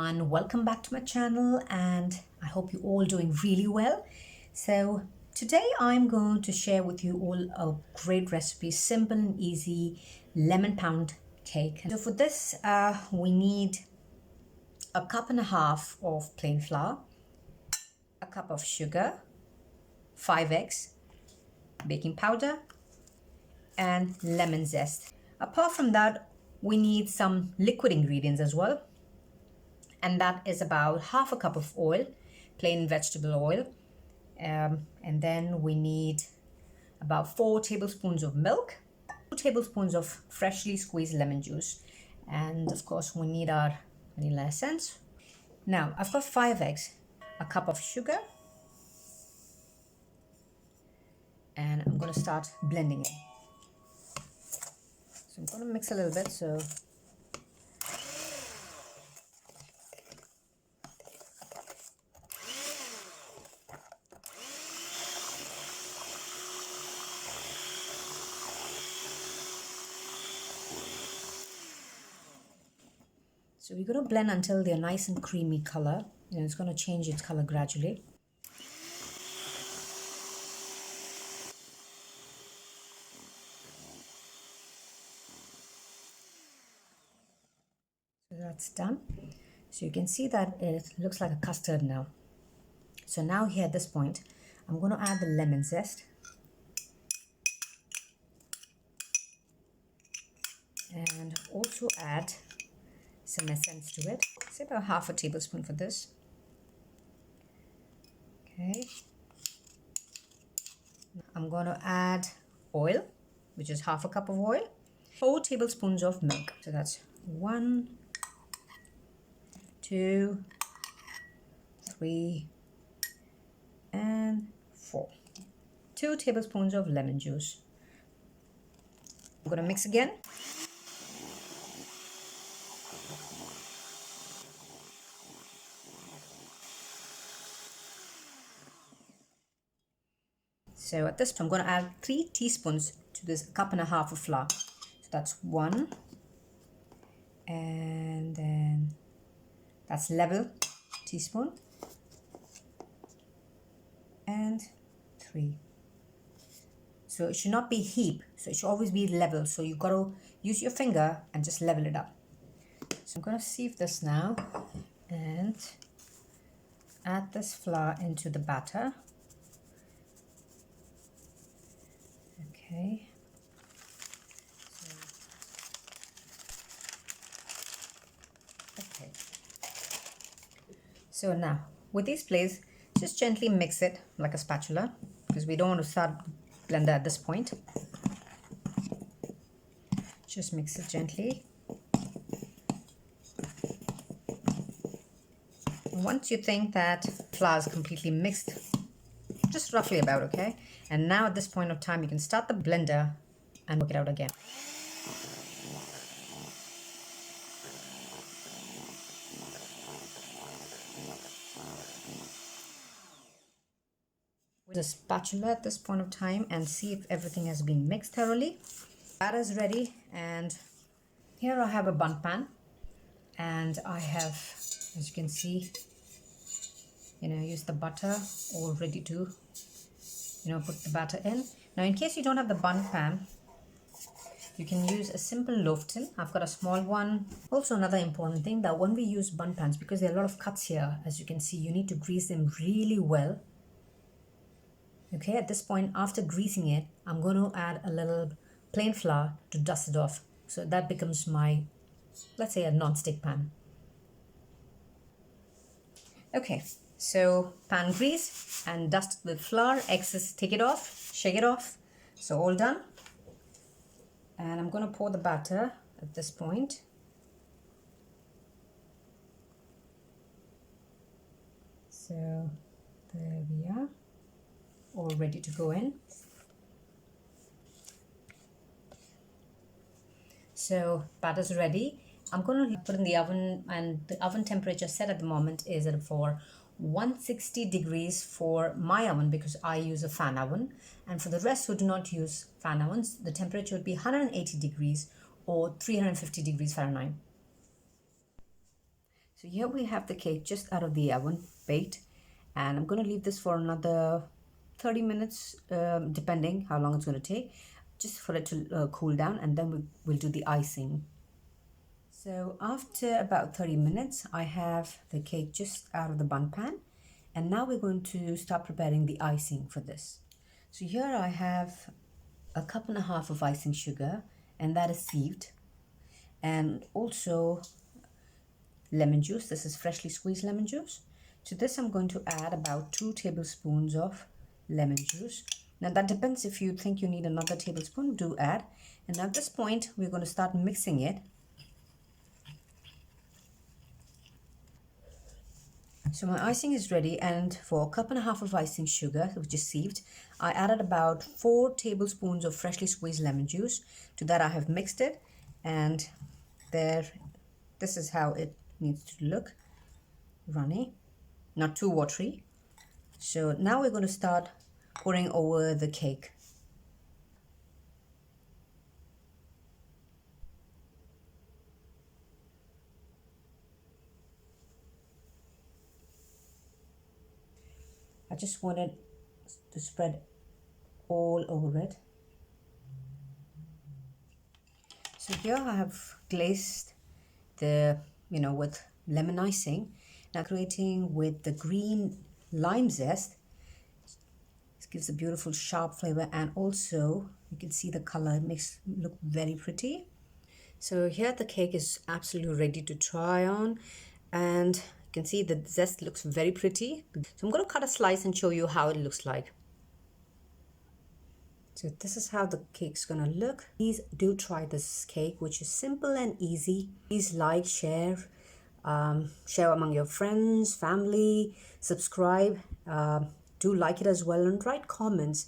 everyone, welcome back to my channel and I hope you're all doing really well. So today I'm going to share with you all a great recipe, simple and easy lemon pound cake. So for this we need a cup and a half of plain flour, a cup of sugar, 5 eggs, baking powder and lemon zest. Apart from that, we need some liquid ingredients as well, and that is about half a cup of oil, plain vegetable oil, and then we need about 4 tablespoons of milk, 2 tablespoons of freshly squeezed lemon juice, and of course we need our vanilla essence. Now I've got 5 eggs, a cup of sugar, and I'm going to start blending it. So I'm going to mix a little bit. So we're going to blend until they're nice and creamy color. It's going to change its color gradually. So that's done. So you can see that it looks like a custard now. So now here at this point, I'm going to add the lemon zest. And also add some essence to it. Say about half a tablespoon for this. Okay. I'm going to add oil, which is half a cup of oil. 4 tablespoons of milk. So that's 1, 2, 3, and 4. 2 tablespoons of lemon juice. I'm going to mix again. So at this point, I'm going to add 3 teaspoons to this cup and a half of flour. So that's 1, and then that's level teaspoon, and 3. So it should not be heap, so it should always be level. So you've got to use your finger and just level it up. So I'm going to sieve this now and add this flour into the batter. Okay. So now with these plates, just gently mix it like a spatula, because we don't want to start blender at this point. Just mix it gently. Once you think that flour is completely mixed, just roughly about, okay? And now at this point of time, you can start the blender and work it out again. With a spatula at this point of time and see if everything has been mixed thoroughly. Batter is ready, and here I have a bun pan, and I have, as you can see, use the butter all ready to put the batter in. Now in case you don't have the bun pan, you can use a simple loaf tin. I've got a small one. Also another important thing, that when we use bun pans, because there are a lot of cuts here, as you can see, you need to grease them really well. Okay, at this point, after greasing it, I'm going to add a little plain flour to dust it off. So that becomes my, let's say, a non-stick pan. Okay, so pan grease and dust with flour, excess, take it off, shake it off. So all done. And I'm going to pour the batter at this point. So there we are, all ready to go in. So batter's ready. I'm going to put in the oven, and the oven temperature set at the moment is at for 160 degrees for my oven, because I use a fan oven, and for the rest who do not use fan ovens, the temperature would be 180 degrees or 350 degrees Fahrenheit. So here we have the cake just out of the oven, baked, and I'm going to leave this for another 30 minutes, depending how long it's going to take, just for it to cool down, and then we'll do the icing. So after about 30 minutes, I have the cake just out of the bun pan, and now we're going to start preparing the icing for this. So here I have a cup and a half of icing sugar, and that is sieved, and also lemon juice. This is freshly squeezed lemon juice. To this I'm going to add about 2 tablespoons of lemon juice. Now that depends, if you think you need another tablespoon, do add. And at this point we're going to start mixing it. So my icing is ready, and for a cup and a half of icing sugar, which is sieved, I added about 4 tablespoons of freshly squeezed lemon juice. To that I have mixed it, and this is how it needs to look, runny, not too watery. So now we're going to start pouring over the cake. I just wanted to spread all over it. So here I have glazed the, with lemon icing. Now creating with the green lime zest. This gives a beautiful sharp flavor, and also you can see the color, it makes it look very pretty. So here the cake is absolutely ready to try on, and you can see the zest looks very pretty. So I'm going to cut a slice and show you how it looks like. So this is how the cake's gonna look. Please do try this cake, which is simple and easy. Please like, share among your friends, family, subscribe, do like it as well, and write comments.